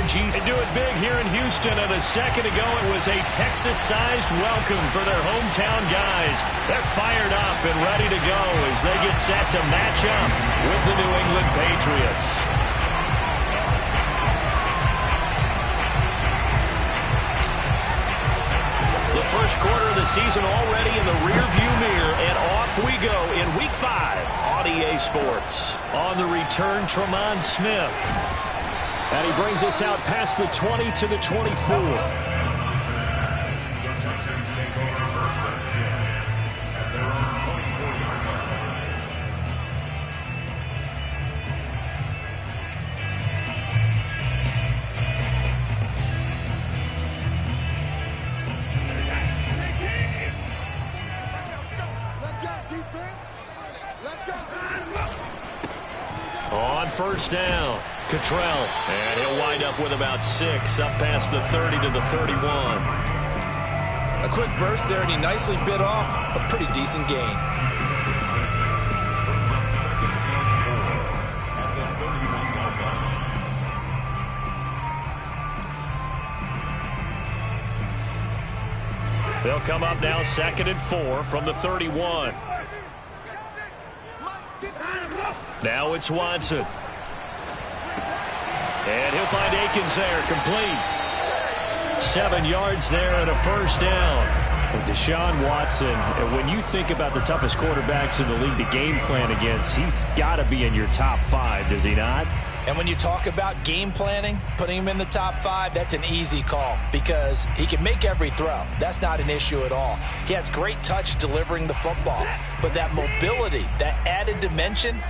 energies. They do it big here in Houston, and a second ago it was a Texas-sized welcome for their hometown guys. They're fired up and ready to go as they get set to match up with the New England Patriots. The first quarter of the season already in the rearview mirror, and off we go in Week 5 on EA Sports. On the return, Tremont Smith. And he brings us out past the 20 to the 24. On first down, Cottrell, and he'll wind up with about 6, up past the 30 to the 31. A quick burst there, and he nicely bit off a pretty decent gain. They'll come up now 2nd and 4 from the 31. Now it's Watson. And he'll find Akins there, complete. 7 yards there and a first down. For Deshaun Watson, and when you think about the toughest quarterbacks in the league to game plan against, he's got to be in your top 5, does he not? And when you talk about game planning, putting him in the top 5, that's an easy call because he can make every throw. That's not an issue at all. He has great touch delivering the football. But that mobility, that added dimension,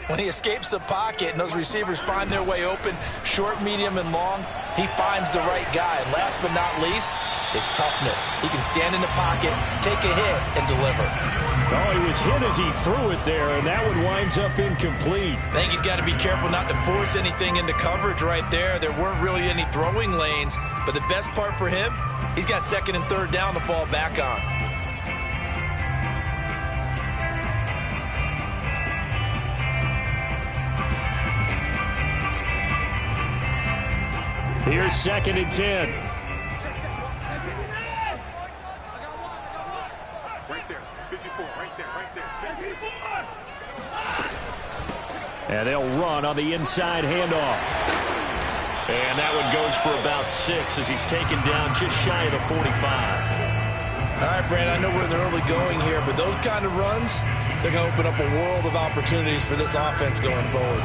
when he escapes the pocket and those receivers find their way open, short, medium, and long, he finds the right guy. And last but not least, his toughness. He can stand in the pocket, take a hit, and deliver. Oh, he was hit as he threw it there, and that one winds up incomplete. I think he's got to be careful not to force anything into coverage right there. There weren't really any throwing lanes, but the best part for him, he's got 2nd and 3rd down to fall back on. Here's 2nd and 10. Right there, 54, right there, 54. And they'll run on the inside handoff. And that one goes for about 6 as he's taken down just shy of the 45. All right, Brandon, I know we're in the early going here, but those kind of runs, they're going to open up a world of opportunities for this offense going forward.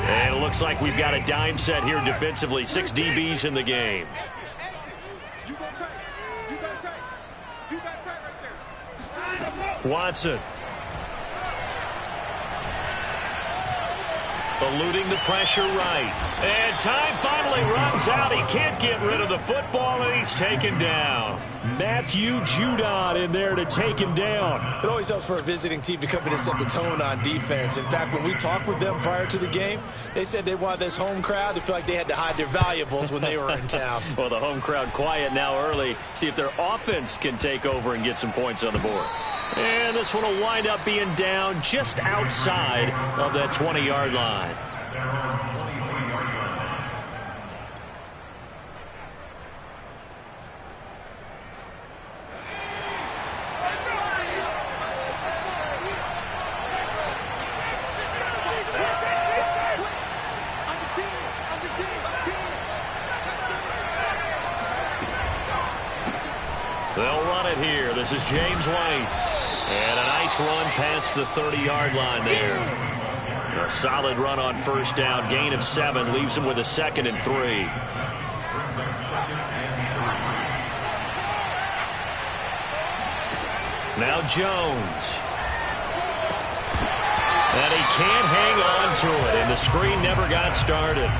And it looks like we've got a dime set here defensively. 6 DBs in the game. Watson. Eluding the pressure right. And time finally runs out. He can't get rid of the football, and he's taken down. Matthew Judon in there to take him down. It always helps for a visiting team to come in and set the tone on defense. In fact, when we talked with them prior to the game, they said they wanted this home crowd to feel like they had to hide their valuables when they were in town. Well, the home crowd quiet now early. See if their offense can take over and get some points on the board. And this one will wind up being down just outside of that 20-yard line. They'll run it here. This is James White. And a nice run past the 30-yard line there. A solid run on first down. Gain of 7 leaves him with a 2nd and 3. Now Jones. And he can't hang on to it. And the screen never got started.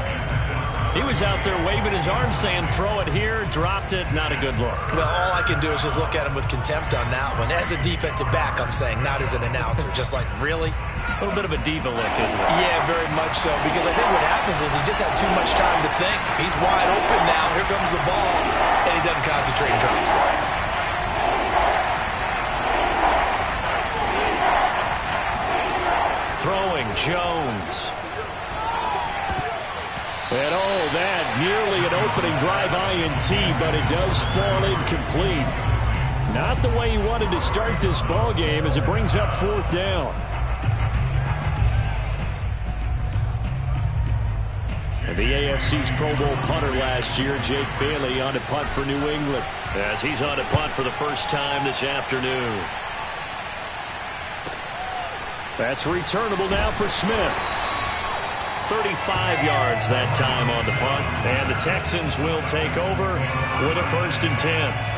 He was out there waving his arms saying, throw it here, dropped it, not a good look. Well, all I can do is just look at him with contempt on that one. As a defensive back, I'm saying, not as an announcer. Just like, really? A little bit of a diva look, isn't it? Yeah, very much so. Because I think what happens is he just had too much time to think. He's wide open now. Here comes the ball. And he doesn't concentrate and drops it. Jones. And that nearly an opening drive INT, but it does fall incomplete. Not the way he wanted to start this ball game as it brings up 4th down. And the AFC's Pro Bowl punter last year, Jake Bailey, on a punt for New England, as he's on a punt for the first time this afternoon. That's returnable now for Smith. 35 yards that time on the punt, and the Texans will take over with a 1st and 10.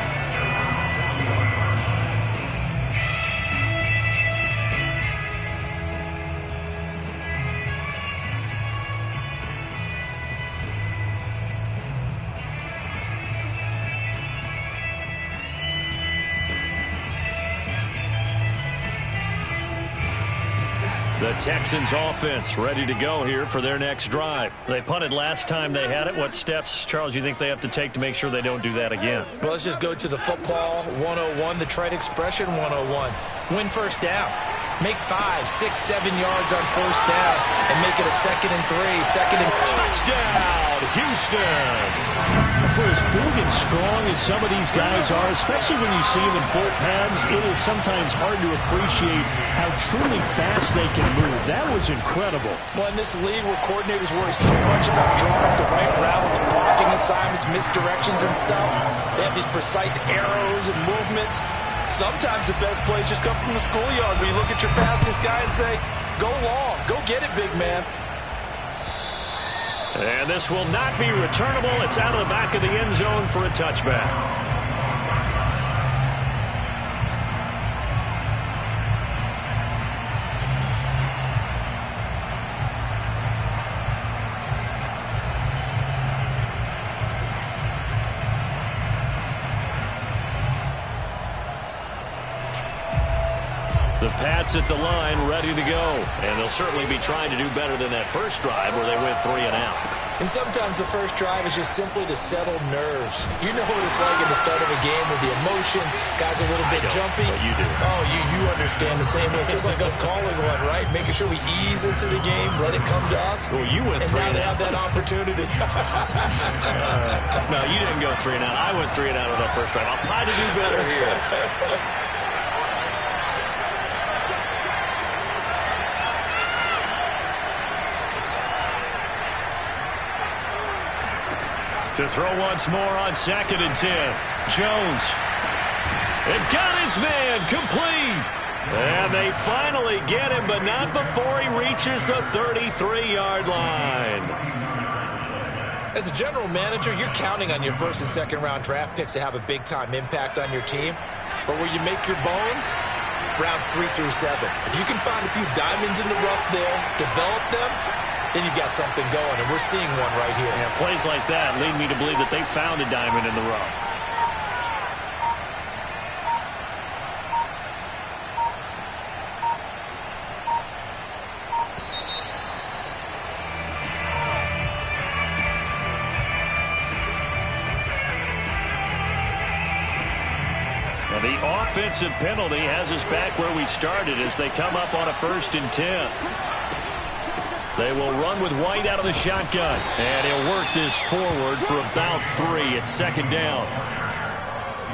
The Texans offense ready to go here for their next drive. They punted last time they had it. What steps, Charles, you think they have to take to make sure they don't do that again? Well, let's just go to the football 101, the trade expression 101. Win 1st down. Make 5, 6, 7 yards on 1st down and make it a 2nd and 3, 2nd and touchdown, Houston. For as big and strong as some of these guys are, especially when you see them in full pads, it is sometimes hard to appreciate how truly fast they can move. That was incredible. Well, in this league where coordinators worry so much about drawing up the right routes, blocking assignments, misdirections and stuff, they have these precise arrows and movements. Sometimes the best plays just come from the schoolyard where you look at your fastest guy and say, go long, go get it, big man. And this will not be returnable. It's out of the back of the end zone for a touchback. The Pats at the line, ready to go. And they'll certainly be trying to do better than that first drive where they went 3 and out. And sometimes the first drive is just simply to settle nerves. You know what it's like at the start of a game with the emotion. Guys are a little bit jumpy. But you do. Oh, you understand the same way. It's just like us calling one, right? Making sure we ease into the game, let it come to us. Well, you went 3 and now they have that opportunity. No, you didn't go 3 and out. I went 3 and out on that first drive. I'll try to do better here. To throw once more on 2nd and 10. Jones. They've got his man complete. And they finally get him, but not before he reaches the 33-yard line. As a general manager, you're counting on your 1st and 2nd round draft picks to have a big-time impact on your team. But where you make your bones, rounds 3 through 7. If you can find a few diamonds in the rough there, develop them, then you've got something going, and we're seeing one right here. Yeah, plays like that lead me to believe that they found a diamond in the rough. Now the offensive penalty has us back where we started as they come up on a 1st and 10. They will run with White out of the shotgun. And he'll work this forward for about 3 at 2nd down.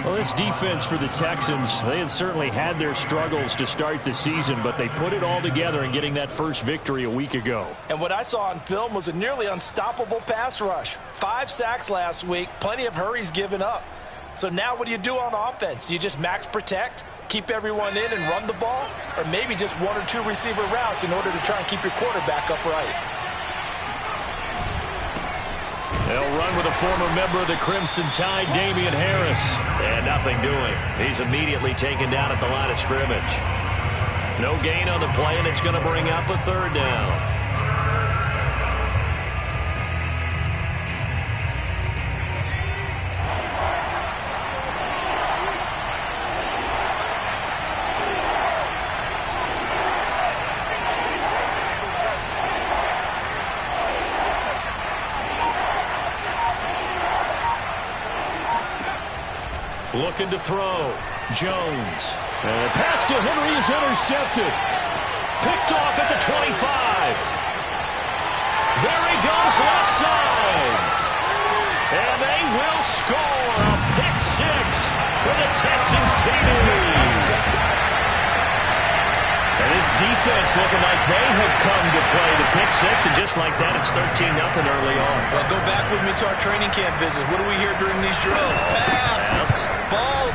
Well, this defense for the Texans, they had certainly had their struggles to start the season, but they put it all together in getting that first victory a week ago. And what I saw on film was a nearly unstoppable pass rush. 5 sacks last week, plenty of hurries given up. So now what do you do on offense? You just max protect? Keep everyone in and run the ball, or maybe just 1 or 2 receiver routes in order to try and keep your quarterback upright. They'll run with a former member of the Crimson Tide, Damian Harris. And nothing doing. He's immediately taken down at the line of scrimmage. No gain on the play, and it's going to bring up a 3rd down. Looking to throw. Jones. And the pass to Henry is intercepted. Picked off at the 25. There he goes, left side. And they will score a pick six for the Texans TD. And this defense looking like they have come to play the pick six, and just like that, it's 13-0 early on. Well, go back with me to our training camp visit. What do we hear during these drills? Pass.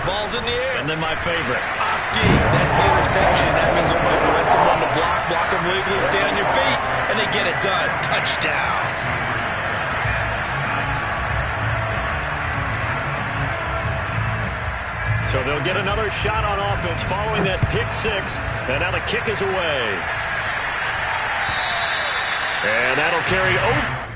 Ball's in the air. And then my favorite. Oski, that's the interception. That means we're going to find someone to block them legally, stay on your feet, and they get it done. Touchdown. So they'll get another shot on offense following that pick six. And now the kick is away. And that'll carry over.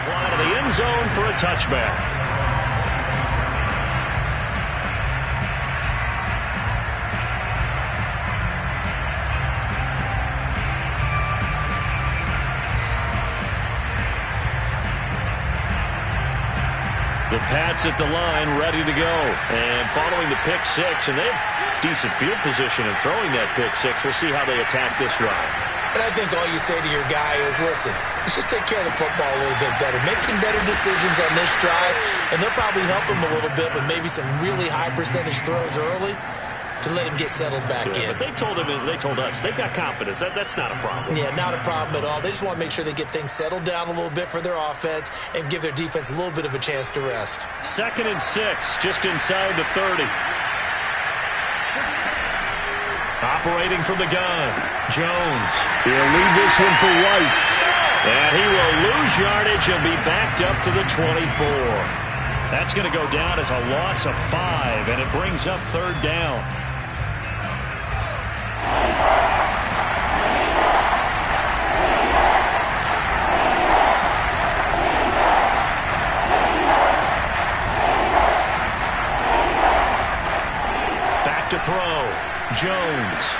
Fly to the end zone for a touchback. The Pats at the line, ready to go. And following the pick six, and they have decent field position in throwing that pick six. We'll see how they attack this drive. And I think all you say to your guy is, listen, let's just take care of the football a little bit better. Make some better decisions on this drive, and they'll probably help him a little bit with maybe some really high percentage throws early to let him get settled back in. But they told us they've got confidence. That's not a problem. Yeah, not a problem at all. They just want to make sure they get things settled down a little bit for their offense and give their defense a little bit of a chance to rest. 2nd and 6, just inside the 30. Operating from the gun, Jones. He'll leave this one for White. And he will lose yardage and be backed up to the 24. That's going to go down as a loss of 5, and it brings up 3rd down. Back to throw. Jones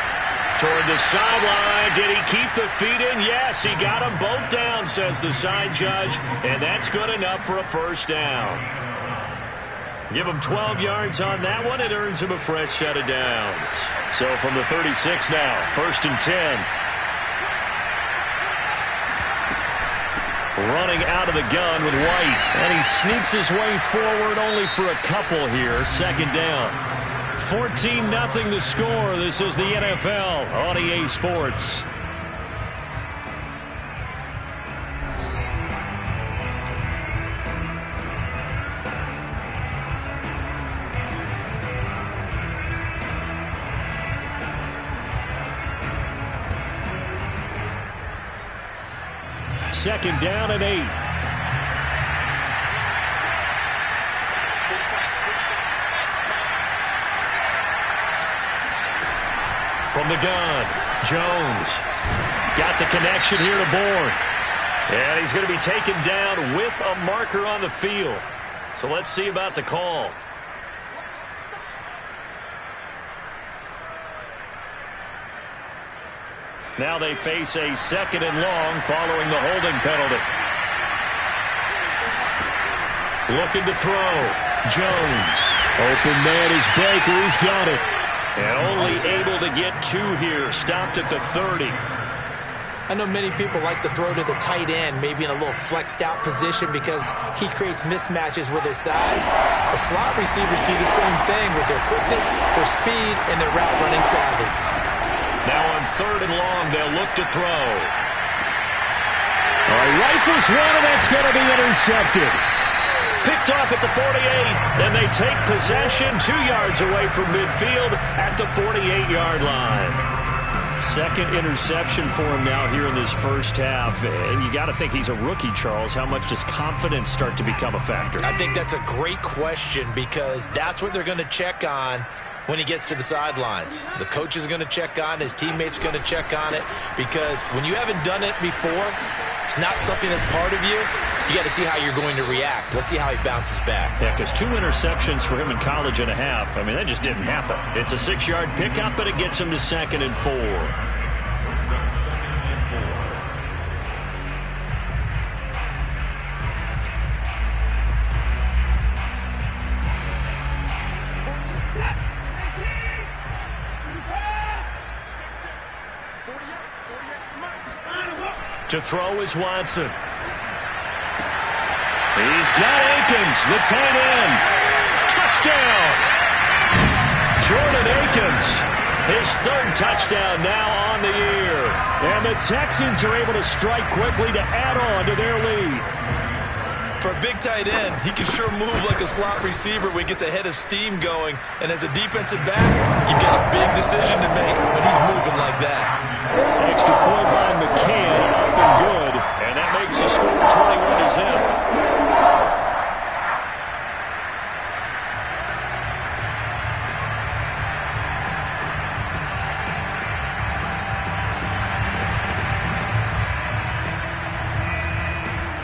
toward the sideline. Did he keep the feet in? Yes, he got them both down, says the side judge, and that's good enough for a 1st down. Give him 12 yards on that one. It earns him a fresh set of downs. So from the 36 now, 1st and 10. Running out of the gun with White, and he sneaks his way forward only for a couple here. 2nd down. 14-0 the score. This is the NFL on EA Sports. Second down and 8. From the gun, Jones got the connection here to Bourne. And he's going to be taken down with a marker on the field. So let's see about the call. Now they face a 2nd and long following the holding penalty. Looking to throw. Jones. Open man is Baker. He's got it. And only able to get 2 here. Stopped at the 30. I know many people like to throw to the tight end, maybe in a little flexed out position because he creates mismatches with his size. The slot receivers do the same thing with their quickness, their speed, and their route running savvy. Now on 3rd and long, they'll look to throw. Rifles one, and that's going to be intercepted. Picked off at the 48, and they take possession 2 yards away from midfield at the 48-yard line. Second interception for him now here in this first half. And you got to think he's a rookie, Charles. How much does confidence start to become a factor? I think that's a great question because that's what they're going to check on when he gets to the sidelines. The coach is going to check on, his teammates are going to check on it, because when you haven't done it before, it's not something that's part of you. You got to see how you're going to react. Let's see how he bounces back. Yeah, because 2 interceptions for him in college and a half. I mean, that just didn't happen. It's a 6-yard pickup, but it gets him to 2nd and 4. To throw is Watson. He's got Akins, the tight end. Touchdown! Jordan Akins, his 3rd touchdown now on the year. And the Texans are able to strike quickly to add on to their lead. For a big tight end, he can sure move like a slot receiver when he gets a head of steam going. And as a defensive back, you've got a big decision to make when he's moving like that. Extra point by McCann, up and good. And that makes the score 21 to zip.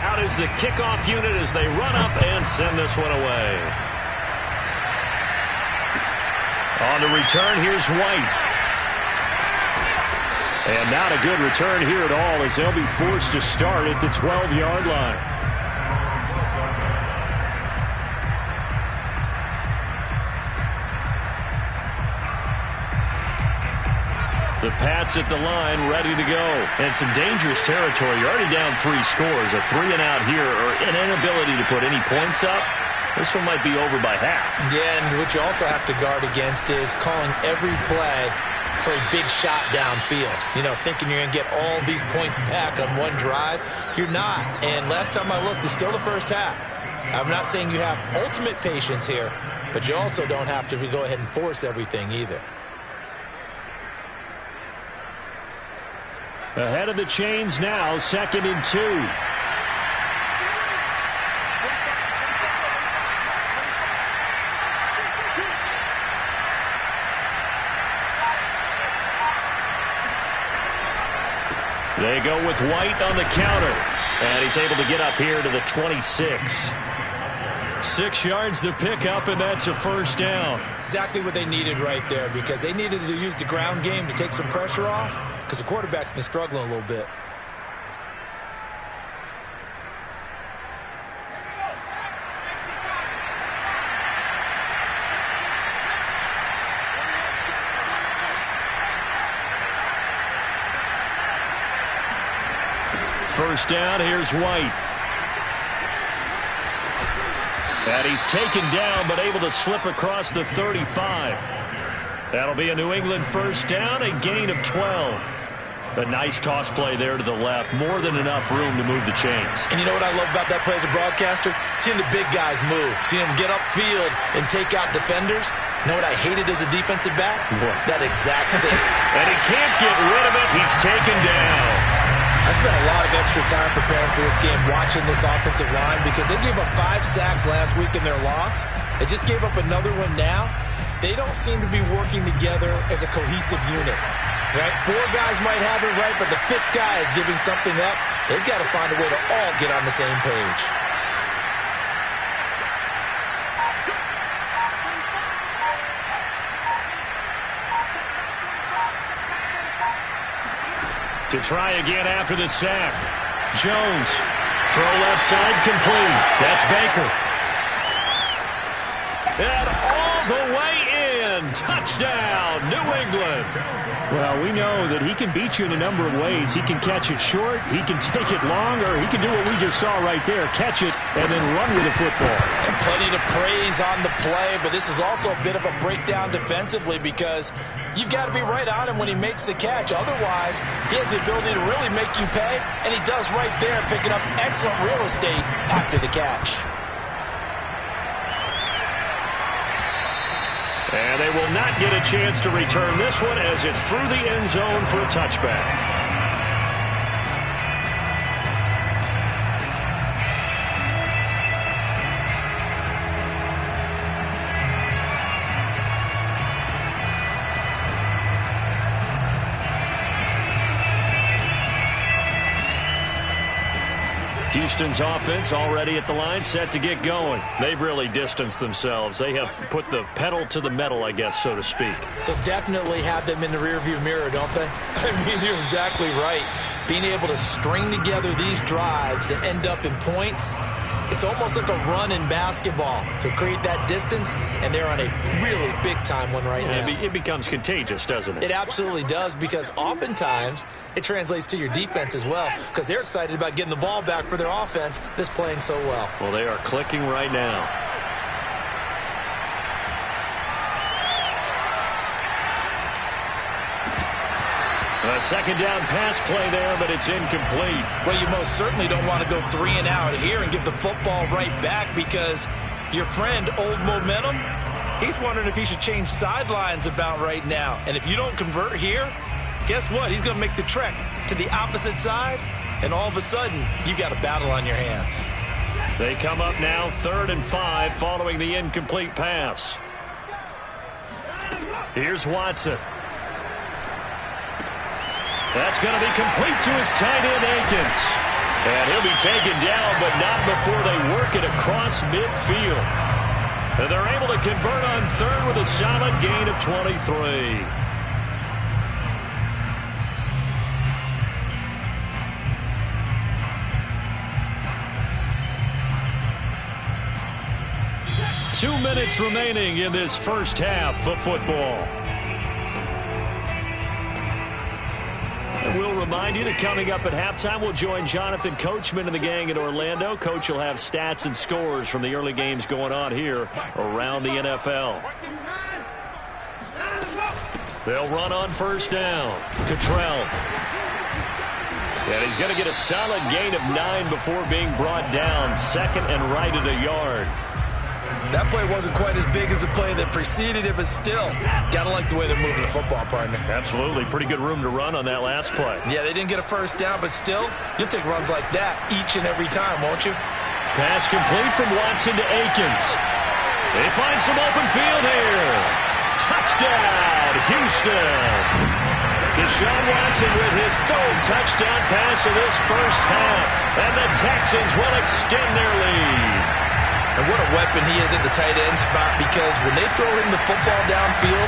Out is the kickoff unit as they run up and send this one away. On the return, here's White. And not a good return here at all as they'll be forced to start at the 12-yard line. The Pats at the line, ready to go. And some dangerous territory. You're already down 3 scores. A 3-and-out here, or an inability to put any points up. This one might be over by half. Yeah, and what you also have to guard against is calling every play for a big shot downfield. You know, thinking you're going to get all these points back on one drive. You're not. And last time I looked, it's still the first half. I'm not saying you have ultimate patience here, but you also don't have to go ahead and force everything either. Ahead of the chains now, 2nd and 2. They go with White on the counter. And he's able to get up here to the 26. 6 yards the pickup, and that's a first down. Exactly what they needed right there, because they needed to use the ground game to take some pressure off, because the quarterback's been struggling a little bit. First down, here's White. And he's taken down, but able to slip across the 35. That'll be a New England first down, a gain of 12. A nice toss play there to the left. More than enough room to move the chains. And you know what I love about that play as a broadcaster? Seeing the big guys move. Seeing them get upfield and take out defenders. You know what I hated as a defensive back? What? That exact thing. And he can't get rid of it. He's taken down. I spent a lot of extra time preparing for this game, watching this offensive line, because they gave up 5 sacks last week in their loss. They just gave up another one now. They don't seem to be working together as a cohesive unit. Right? 4 guys might have it right, but the 5th guy is giving something up. They've got to find a way to all get on the same page. To try again after the sack. Jones. Throw left side complete. That's Baker. And all the way in. Touchdown, New England. Well, we know that he can beat you in a number of ways. He can catch it short, he can take it long, or he can do what we just saw right there, catch it and then run with the football. And plenty to praise on the play, but this is also a bit of a breakdown defensively, because you've got to be right on him when he makes the catch. Otherwise, he has the ability to really make you pay, and he does right there, picking up excellent real estate after the catch. And they will not get a chance to return this one as it's through the end zone for a touchback. Houston's offense already at the line, set to get going. They've really distanced themselves. They have put the pedal to the metal, I guess, so to speak. So definitely have them in the rearview mirror, don't they? I mean, you're exactly right. Being able to string together these drives that end up in points, it's almost like a run in basketball to create that distance, and they're on a really big-time one right now. It becomes contagious, doesn't it? It absolutely does, because oftentimes it translates to your defense as well, because they're excited about getting the ball back for their offense that's playing so well. Well, they are clicking right now. A second down pass play there, but it's incomplete. Well, you most certainly don't want to go 3 and out here and give the football right back, because your friend, Old Momentum, he's wondering if he should change sidelines about right now. And if you don't convert here, guess what? He's going to make the trek to the opposite side, and all of a sudden, you got a battle on your hands. They come up now 3rd and 5 following the incomplete pass. Here's Watson. That's going to be complete to his tight end, Akins. And he'll be taken down, but not before they work it across midfield. And they're able to convert on 3rd with a solid gain of 23. Two minutes remaining in this first half of football. And we'll remind you that coming up at halftime, we'll join Jonathan Coachman and the gang in Orlando. Coach will have stats and scores from the early games going on here around the NFL. They'll run on 1st down. Cottrell. And he's going to get a solid gain of 9 before being brought down. 2nd and right at a yard. That play wasn't quite as big as the play that preceded it, but still, got to like the way they're moving the football, partner. Absolutely. Pretty good room to run on that last play. Yeah, they didn't get a 1st down, but still, you'll take runs like that each and every time, won't you? Pass complete from Watson to Akins. They find some open field here. Touchdown, Houston. Deshaun Watson with his 3rd touchdown pass of this first half. And the Texans will extend their lead. And what a weapon he is at the tight end spot, because when they throw him the football downfield,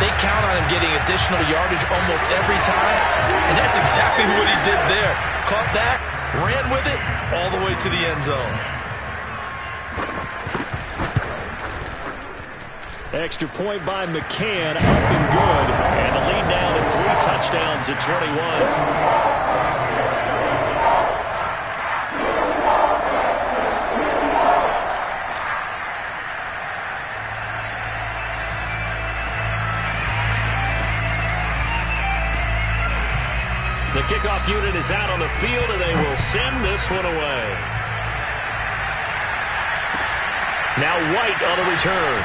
they count on him getting additional yardage almost every time. And that's exactly what he did there. Caught that, ran with it, all the way to the end zone. Extra point by McCann, up and good. And the lead down to 3 touchdowns at 21. The kickoff unit is out on the field, and they will send this one away. Now White on the return.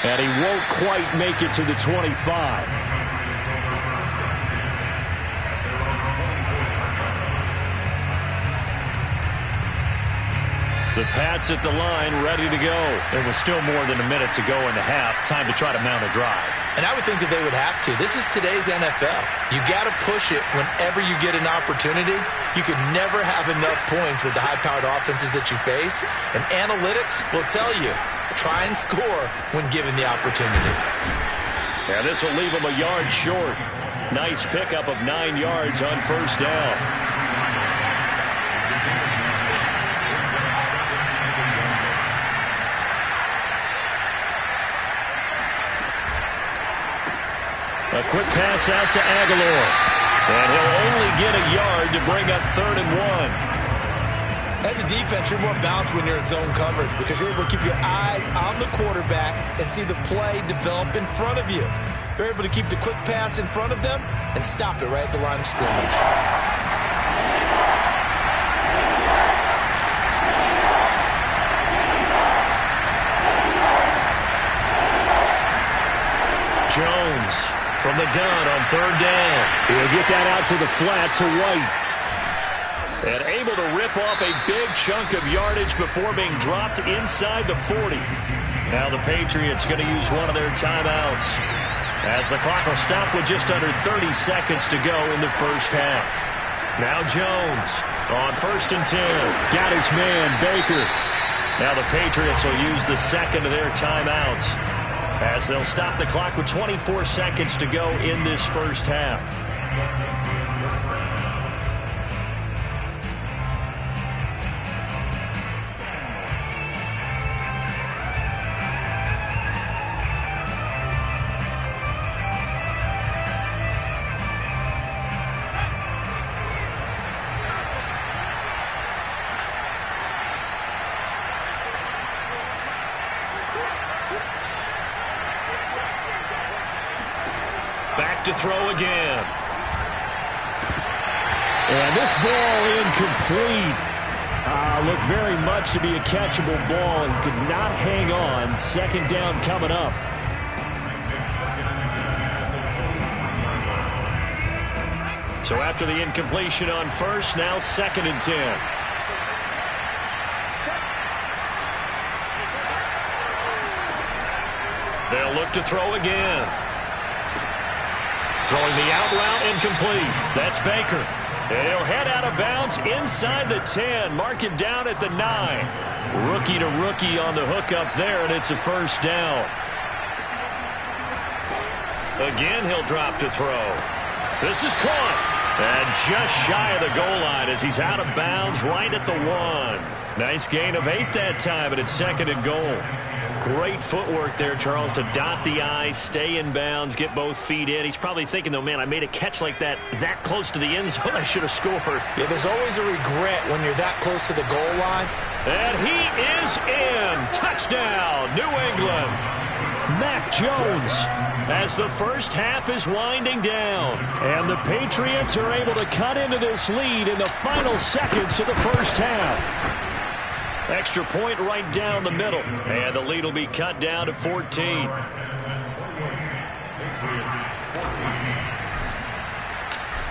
And he won't quite make it to the 25. The Pats at the line, ready to go. There was still more than a minute to go in the half. Time to try to mount a drive. And I would think that they would have to. This is today's NFL. You got to push it whenever you get an opportunity. You could never have enough points with the high-powered offenses that you face. And analytics will tell you, try and score when given the opportunity. Yeah, this will leave them a yard short. Nice pickup of 9 yards on 1st down. A quick pass out to Aguilar. And he'll only get a yard to bring up 3rd and 1. As a defense, you're more balanced when you're in zone coverage, because you're able to keep your eyes on the quarterback and see the play develop in front of you. You're able to keep the quick pass in front of them and stop it right at the line of scrimmage. from the gun on third down. He'll get that out to the flat to White. And able to rip off a big chunk of yardage before being dropped inside the 40. Now the Patriots going to use one of their timeouts, as the clock will stop with just under 30 seconds to go in the first half. Now Jones on 1st and 10. Got his man, Baker. Now the Patriots will use the second of their timeouts, as they'll stop the clock with 24 seconds to go in this first half. Back to throw again. And this ball incomplete. Looked very much to be a catchable ball and could not hang on. Second down coming up. So after the incompletion on first, now 2nd and 10. They'll look to throw again. Throwing the out route, incomplete. That's Baker. And he'll head out of bounds inside the 10. Mark it down at the 9. Rookie to rookie on the hookup there, and it's a first down. Again, he'll drop to throw. This is caught. And just shy of the goal line as he's out of bounds right at the 1. Nice gain of 8 that time, and it's 2nd and goal. Great footwork there, Charles, to dot the I, stay in bounds, get both feet in. He's probably thinking, though, man, I made a catch like that close to the end zone. I should have scored. Yeah, there's always a regret when you're that close to the goal line. And he is in. Touchdown, New England. Mac Jones. As the first half is winding down. And the Patriots are able to cut into this lead in the final seconds of the first half. Extra point right down the middle. And the lead will be cut down to 14.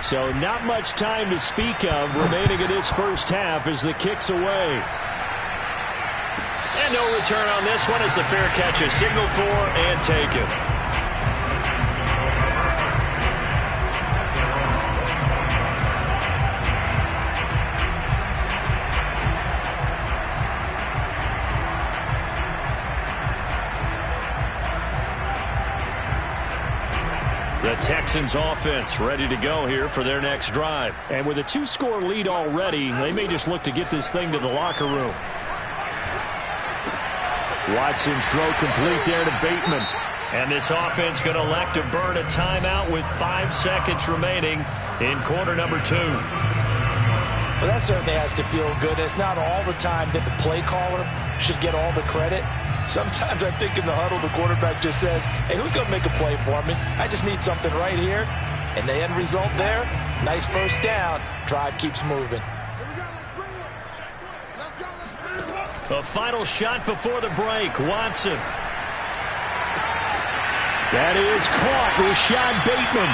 So not much time to speak of remaining in this first half as the kick's away. And no return on this one as the fair catch is signaled for and taken. The Texans offense ready to go here for their next drive. And with a 2-score lead already, they may just look to get this thing to the locker room. Watson's throw complete there to Bateman. And this offense going to elect to burn a timeout with 5 seconds remaining in quarter number 2. Well, that certainly has to feel good. It's not all the time that the play caller should get all the credit. Sometimes I think in the huddle, the quarterback just says, hey, who's going to make a play for me? I just need something right here. And the end result there, nice first down. Drive keeps moving. The final shot before the break, Watson. That is caught. Rashad Bateman.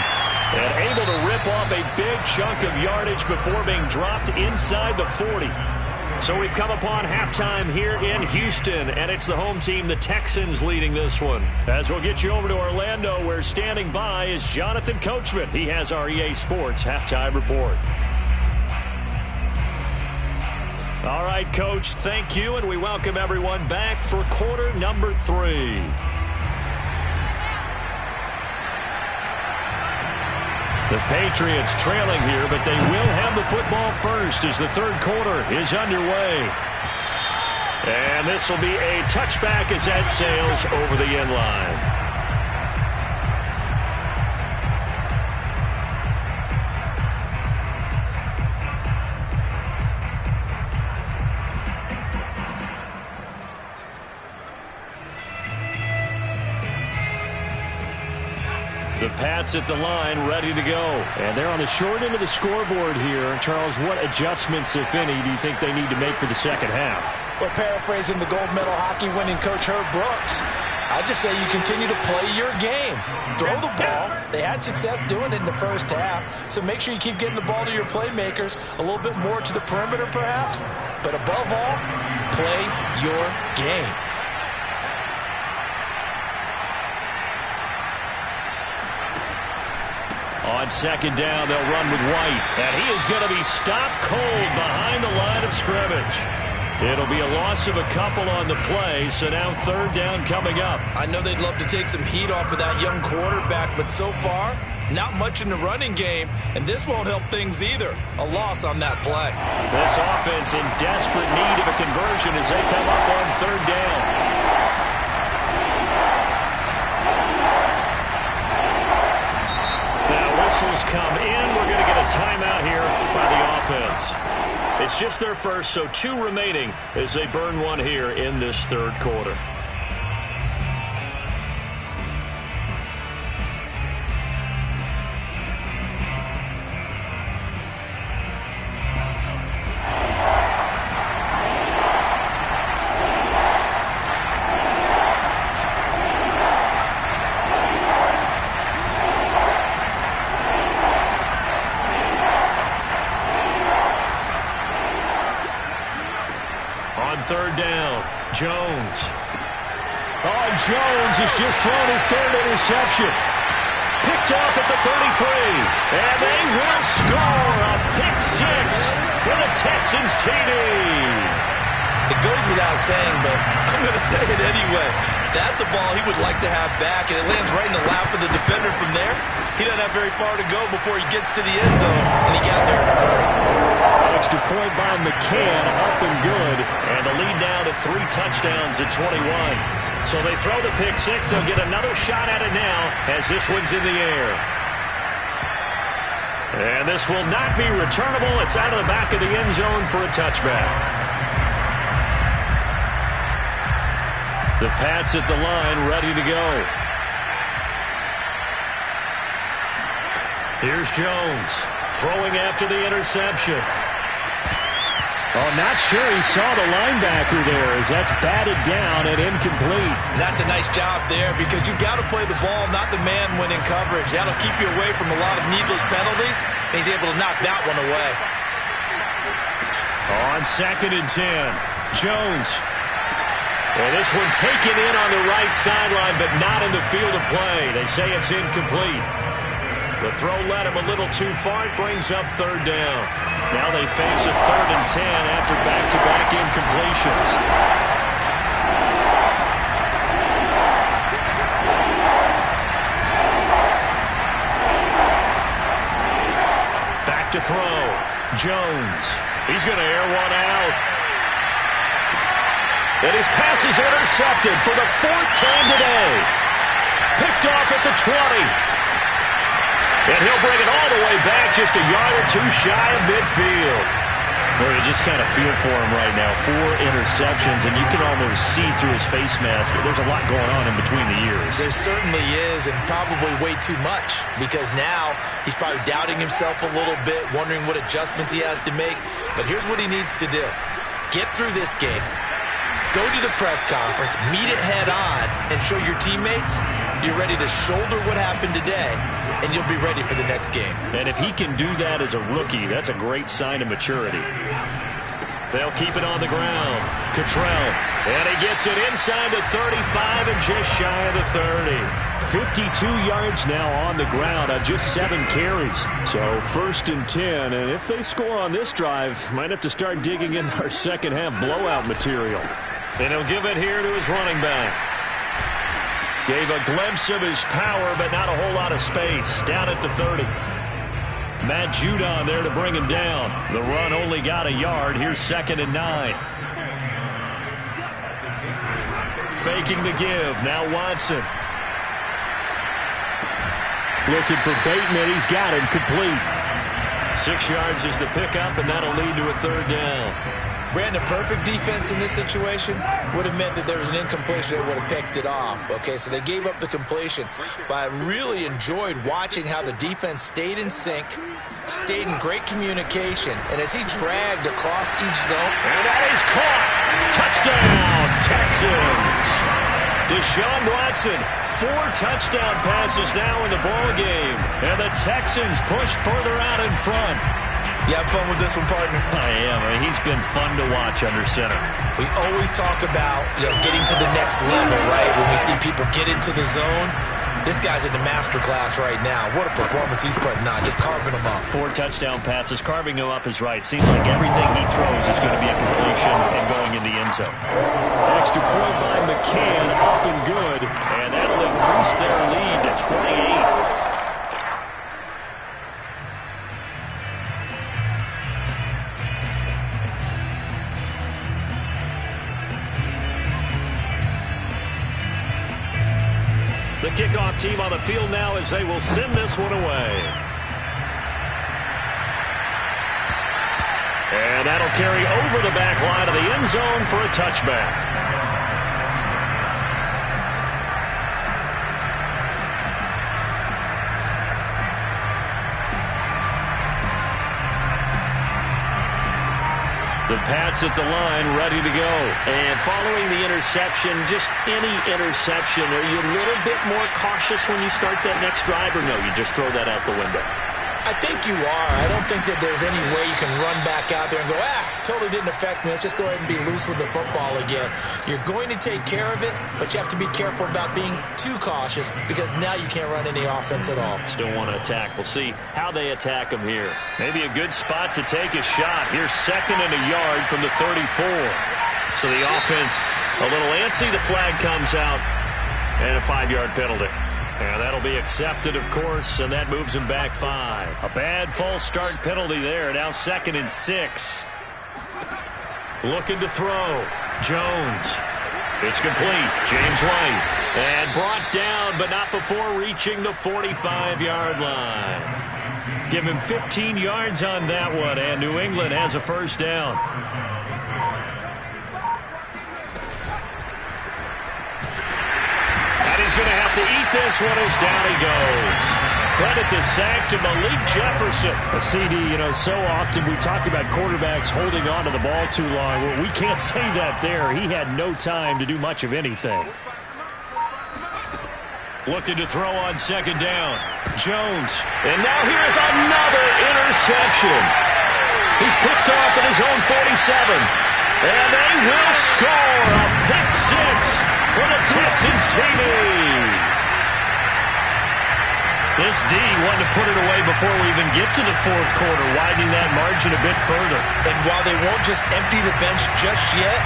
And able to rip off a big chunk of yardage before being dropped inside the 40. So we've come upon halftime here in Houston, and it's the home team, the Texans, leading this one. As we'll get you over to Orlando, where standing by is Jonathan Coachman. He has our EA Sports halftime report. All right, Coach, thank you, and we welcome everyone back for quarter number 3. The Patriots trailing here, but they will have the football first as the third quarter is underway. And this will be a touchback as that sails over the end line. The Pats at the line, ready to go. And they're on the short end of the scoreboard here. Charles, what adjustments, if any, do you think they need to make for the second half? Well, paraphrasing the gold medal hockey winning coach Herb Brooks, I just say you continue to play your game. Throw the ball. They had success doing it in the first half, so make sure you keep getting the ball to your playmakers, a little bit more to the perimeter perhaps, but above all, play your game. On second down, they'll run with White, and he is going to be stopped cold behind the line of scrimmage. It'll be a loss of a couple on the play, so now third down coming up. I know they'd love to take some heat off of that young quarterback, but so far, not much in the running game, and this won't help things either. A loss on that play. This offense in desperate need of a conversion as they come up on third down. Now whistles come in. We're going to get a timeout here by the offense. It's just their first, so 2 remaining as they burn one here in this third quarter. Third down, Jones. Oh, Jones has just thrown his third interception. Picked off at the 33. And they will score a pick 6 for the Texans TD. It goes without saying, but I'm going to say it anyway. That's a ball he would like to have back, and it lands right in the lap of the defender from there. He doesn't have very far to go before he gets to the end zone, and he got there in a hurry. Extra point by McCann, up and good, and the lead now to 3 touchdowns at 21. So they throw the pick 6. They'll get another shot at it now as this one's in the air. And this will not be returnable. It's out of the back of the end zone for a touchback. The Pats at the line, ready to go. Here's Jones, throwing after the interception. Oh, not sure he saw the linebacker there as that's batted down and incomplete. And that's a nice job there because you've got to play the ball, not the man when in coverage. That'll keep you away from a lot of needless penalties, and he's able to knock that one away. On second and 10, Jones. Well, this one taken in on the right sideline, but not in the field of play. They say it's incomplete. The throw led him a little too far. It brings up third down. Now they face a 3rd and 10 after back-to-back incompletions. Back to throw. Jones. He's going to air one out. And his pass is intercepted for the 4th time today. Picked off at the 20. And he'll bring it all the way back just a yard or 2 shy of midfield. Well, you just kind of feel for him right now. 4 interceptions, and you can almost see through his face mask. There's a lot going on in between the ears. There certainly is, and probably way too much, because now he's probably doubting himself a little bit, wondering what adjustments he has to make. But here's what he needs to do. Get through this game. Go to the press conference, meet it head on, and show your teammates you're ready to shoulder what happened today, and you'll be ready for the next game. And if he can do that as a rookie, that's a great sign of maturity. They'll keep it on the ground. Cottrell, and he gets it inside the 35 and just shy of the 30. 52 yards now on the ground on just 7 carries. So 1st and 10, and if they score on this drive, might have to start digging in our second half blowout material. And he'll give it here to his running back. Gave a glimpse of his power, but not a whole lot of space. Down at the 30. Matt Judon there to bring him down. The run only got a yard. Here's 2nd and 9. Faking the give. Now Watson. Looking for Bateman. He's got him complete. 6 yards is the pickup, and that'll lead to a 3rd down. Brandon, perfect defense in this situation would have meant that there was an incompletion that would have picked it off. Okay, so they gave up the completion. But I really enjoyed watching how the defense stayed in sync, stayed in great communication, and as he dragged across each zone. And that is caught. Touchdown, Texans. Deshaun Watson, 4 touchdown passes now in the ball game. And the Texans push further out in front. You have fun with this one, partner? I am. He's been fun to watch under center. We always talk about getting to the next level, right? When we see people get into the zone. This guy's in the master class right now. What a performance he's putting on, just carving them up. 4 touchdown passes, carving him up is right. Seems like everything he throws is going to be a completion and going in the end zone. Extra point by McCann, up and good, and that'll increase their lead to 28. The kickoff team on the field now as they will send this one away. And that'll carry over the back line of the end zone for a touchback. The Pats at the line, ready to go. And following the interception, just any interception, are you a little bit more cautious when you start that next drive, or no, you just throw that out the window? I think you are. I don't think that there's any way you can run back out there and go, totally didn't affect me. Let's just go ahead and be loose with the football again. You're going to take care of it, but you have to be careful about being too cautious because now you can't run any offense at all. Still want to attack. We'll see how they attack him here. Maybe a good spot to take a shot. Here's 2nd and a yard from the 34. So the offense a little antsy. The flag comes out and a 5-yard penalty. And that'll be accepted, of course, and that moves him back 5. A bad false start penalty there. Now 2nd and 6. Looking to throw. Jones. It's complete. James White. And brought down, but not before reaching the 45-yard line. Give him 15 yards on that one, and New England has a first down. He's going to have to eat this one as down he goes. Credit the sack to Malik Jefferson. A CD, so often we talk about quarterbacks holding on to the ball too long. Well, we can't say that there. He had no time to do much of anything. Looking to throw on 2nd down. Jones. And now here's another interception. He's picked off at his own 47. And they will score a pick 6 for the Texans TV. This D wanted to put it away before we even get to the 4th quarter, widening that margin a bit further. And while they won't just empty the bench just yet,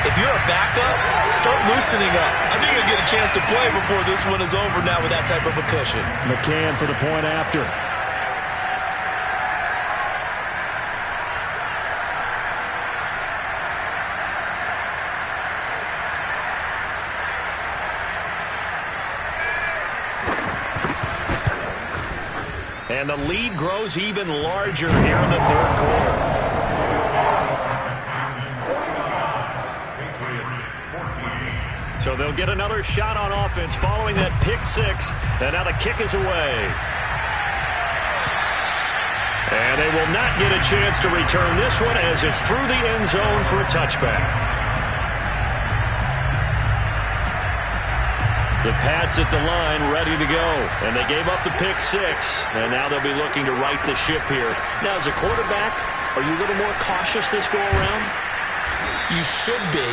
if you're a backup, start loosening up. I think you'll get a chance to play before this one is over now with that type of a cushion. McCann for the point after. And the lead grows even larger here in the 3rd quarter. So they'll get another shot on offense following that pick 6. And now the kick is away. And they will not get a chance to return this one as it's through the end zone for a touchback. The Pats at the line, ready to go. And they gave up the pick 6. And now they'll be looking to right the ship here. Now, as a quarterback, are you a little more cautious this go-around? You should be,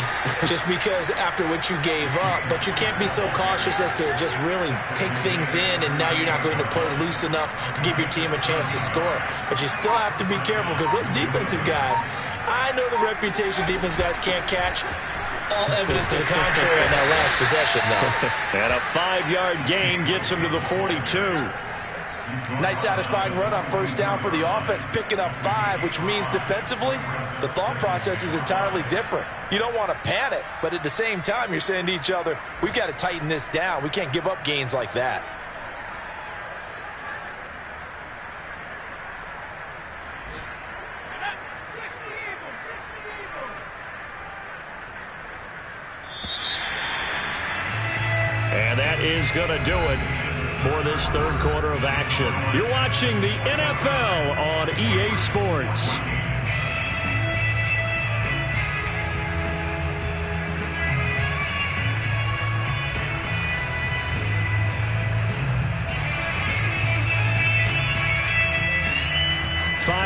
just because after what you gave up. But you can't be so cautious as to just really take things in, and now you're not going to play loose enough to give your team a chance to score. But you still have to be careful because those defensive guys, I know the reputation defense guys can't catch. All evidence to the contrary in that last possession, though. And a 5-yard gain gets him to the 42. Nice satisfying run on 1st down for the offense, picking up 5, which means defensively, the thought process is entirely different. You don't want to panic, but at the same time, you're saying to each other, we've got to tighten this down. We can't give up gains like that. And that is going to do it for this 3rd quarter of action. You're watching the NFL on EA Sports.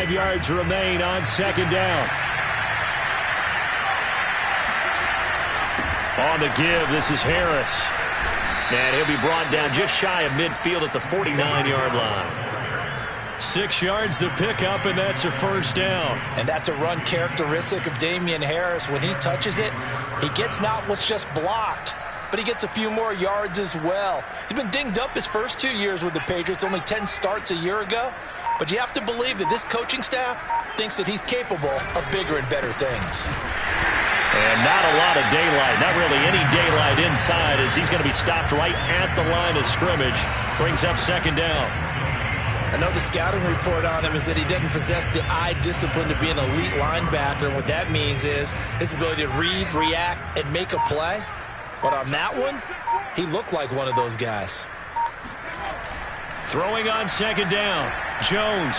5 yards remain on second down. On the give, this is Harris. And he'll be brought down just shy of midfield at the 49-yard line. 6 yards the pickup, and that's a first down. And that's a run characteristic of Damian Harris. When he touches it, he gets not what's just blocked, but he gets a few more yards as well. He's been dinged up his first 2 years with the Patriots, only 10 starts a year ago. But you have to believe that this coaching staff thinks that he's capable of bigger and better things. And not a lot of daylight, not really any daylight inside, as he's going to be stopped right at the line of scrimmage. Brings up second down. I know the scouting report on him is that he doesn't possess the eye discipline to be an elite linebacker. And what that means is his ability to read, react, and make a play. But on that one, he looked like one of those guys. Throwing on second down, Jones.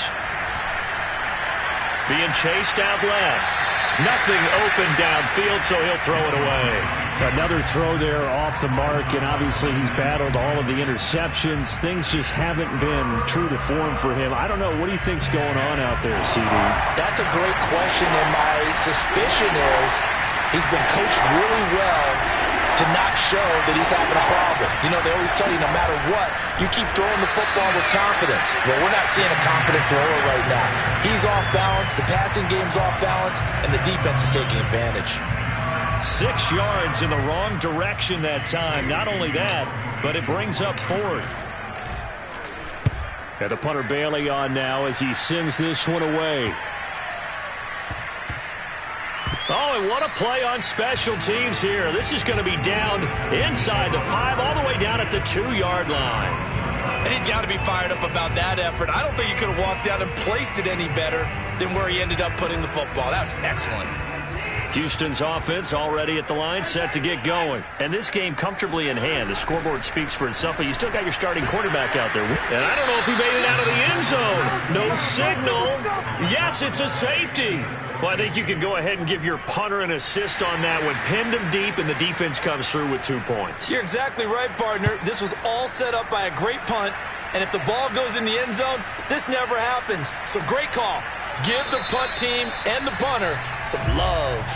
Being chased out left. Nothing open downfield, so he'll throw it away. Another throw there off the mark, and obviously he's battled all of the interceptions. Things just haven't been true to form for him. I don't know. What do you think's going on out there, CD? That's a great question, and my suspicion is he's been coached really well to not show that he's having a problem. You know, they always tell you no matter what, you keep throwing the football with confidence. Well, we're not seeing a confident thrower right now. He's off balance, the passing game's off balance, and the defense is taking advantage. 6 yards in the wrong direction that time. Not only that, but it brings up fourth. And the punter Bailey on now as he sends this one away. Oh, and what a play on special teams here. This is going to be down inside the 5, all the way down at the 2-yard line. And he's got to be fired up about that effort. I don't think he could have walked down and placed it any better than where he ended up putting the football. That was excellent. Houston's offense already at the line, set to get going. And this game comfortably in hand. The scoreboard speaks for itself, but you still got your starting quarterback out there. And I don't know if he made it out of the end zone. No signal. Yes, it's a safety. Well, I think you can go ahead and give your punter an assist on that one. Pinned him deep, and the defense comes through with 2 points. You're exactly right, partner. This was all set up by a great punt. And if the ball goes in the end zone, this never happens. So great call. Give the punt team and the punter some love.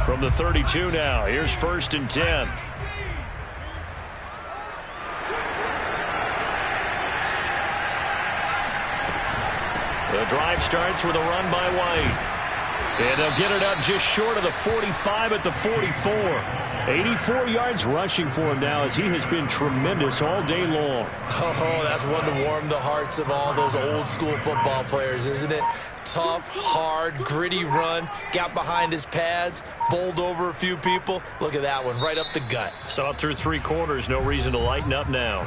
From the 32 now, here's 1st and 10. The drive starts with a run by White. And they'll get it up just short of the 45 at the 44. 84 yards rushing for him now as he has been tremendous all day long. Oh, that's one to warm the hearts of all those old school football players, isn't it? Tough, hard, gritty run. Got behind his pads, bowled over a few people. Look at that one, right up the gut. Saw it through 3 quarters. No reason to lighten up now.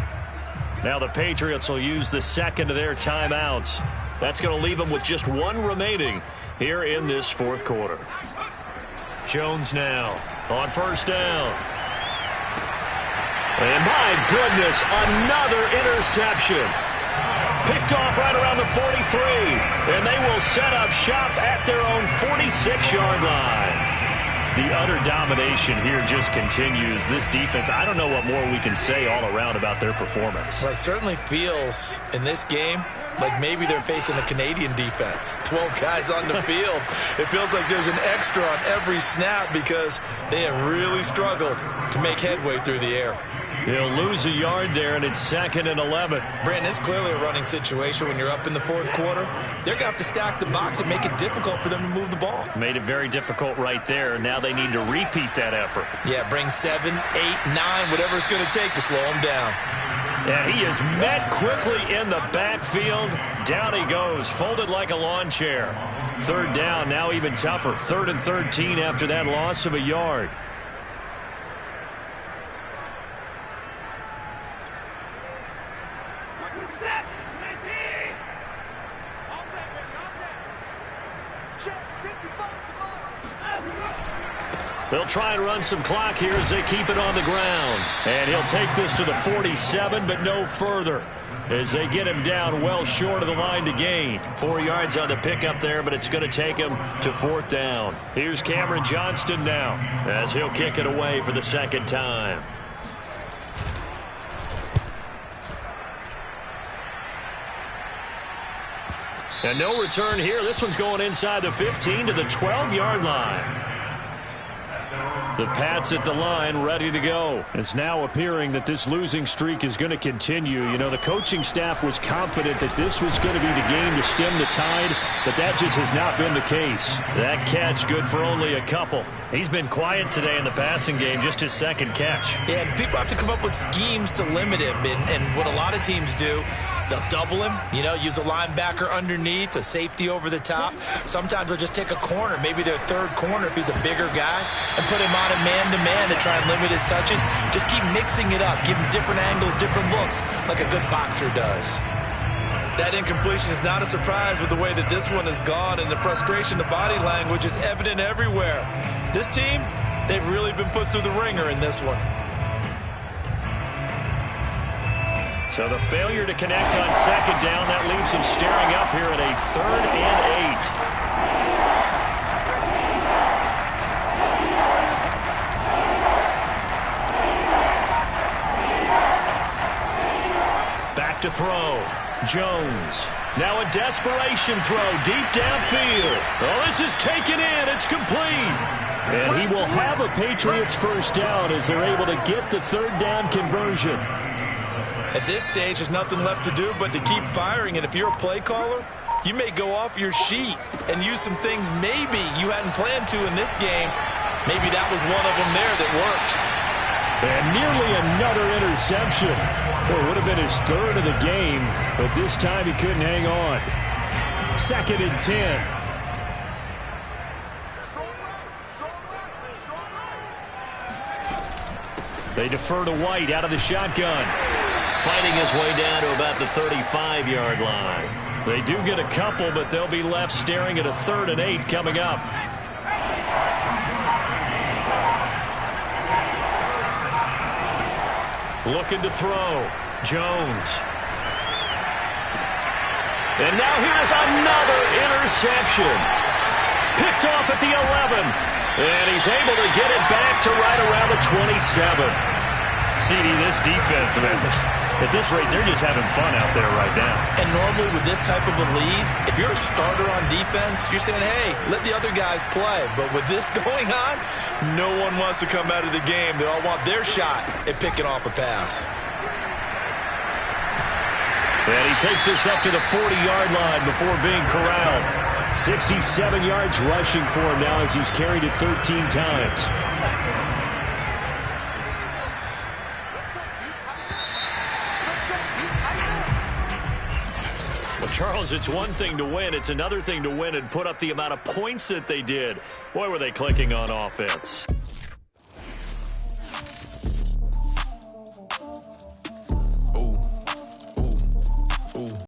Now the Patriots will use the second of their timeouts. That's going to leave them with just 1 remaining here in this 4th quarter. Jones now on 1st down. And my goodness, another interception. Picked off right around the 43. And they will set up shop at their own 46-yard line. The utter domination here just continues. This defense, I don't know what more we can say all around about their performance. Well, it certainly feels in this game like maybe they're facing a Canadian defense. 12 guys on the field. It feels like there's an extra on every snap because they have really struggled to make headway through the air. He'll lose a yard there, and it's 2nd and 11. Brandon, it's clearly a running situation when you're up in the 4th quarter. They're going to have to stack the box and make it difficult for them to move the ball. Made it very difficult right there. Now they need to repeat that effort. Yeah, bring 7, 8, 9, whatever it's going to take to slow them down. And he is met quickly in the backfield. Down he goes, folded like a lawn chair. 3rd down, now even tougher. 3rd and 13 after that loss of a yard. They'll try and run some clock here as they keep it on the ground. And he'll take this to the 47, but no further, as they get him down well short of the line to gain. 4 yards on the pickup there, but it's going to take him to 4th down. Here's Cameron Johnston now, as he'll kick it away for the 2nd time. And no return here. This one's going inside the 15 to the 12-yard line. The Pats at the line, ready to go. It's now appearing that this losing streak is going to continue. You know, the coaching staff was confident that this was going to be the game to stem the tide, but that just has not been the case. That catch good for only a couple. He's been quiet today in the passing game, just his second catch. Yeah, and people have to come up with schemes to limit him, and what a lot of teams do, they'll double him, you know, use a linebacker underneath, a safety over the top. Sometimes they'll just take a corner, maybe their third corner if he's a bigger guy, and put him on a man-to-man to try and limit his touches. Just keep mixing it up, give him different angles, different looks, like a good boxer does. That incompletion is not a surprise with the way that this one has gone, and the frustration, the body language is evident everywhere. This team, they've really been put through the ringer in this one. So the failure to connect on second down, that leaves him staring up here at a 3rd and 8. Back to throw. Jones. Now a desperation throw deep downfield. Oh, this is taken in. It's complete. And he will have a Patriots first down as they're able to get the 3rd down conversion. At this stage, there's nothing left to do but to keep firing. And if you're a play caller, you may go off your sheet and use some things maybe you hadn't planned to in this game. Maybe that was one of them there that worked. And nearly another interception. Well, it would have been his 3rd of the game, but this time he couldn't hang on. 2nd and 10. They defer to White out of the shotgun. Fighting his way down to about the 35-yard line. They do get a couple, but they'll be left staring at a 3rd and 8 coming up. Looking to throw. Jones. And now here's another interception. Picked off at the 11. And he's able to get it back to right around the 27. CD, this defense, man, at this rate, they're just having fun out there right now. And normally with this type of a lead, if you're a starter on defense, you're saying, hey, let the other guys play. But with this going on, no one wants to come out of the game. They all want their shot at picking off a pass. And he takes this up to the 40-yard line before being corralled. 67 yards rushing for him now as he's carried it 13 times. Well, Charles, it's one thing to win. It's another thing to win and put up the amount of points that they did. Boy, were they clicking on offense.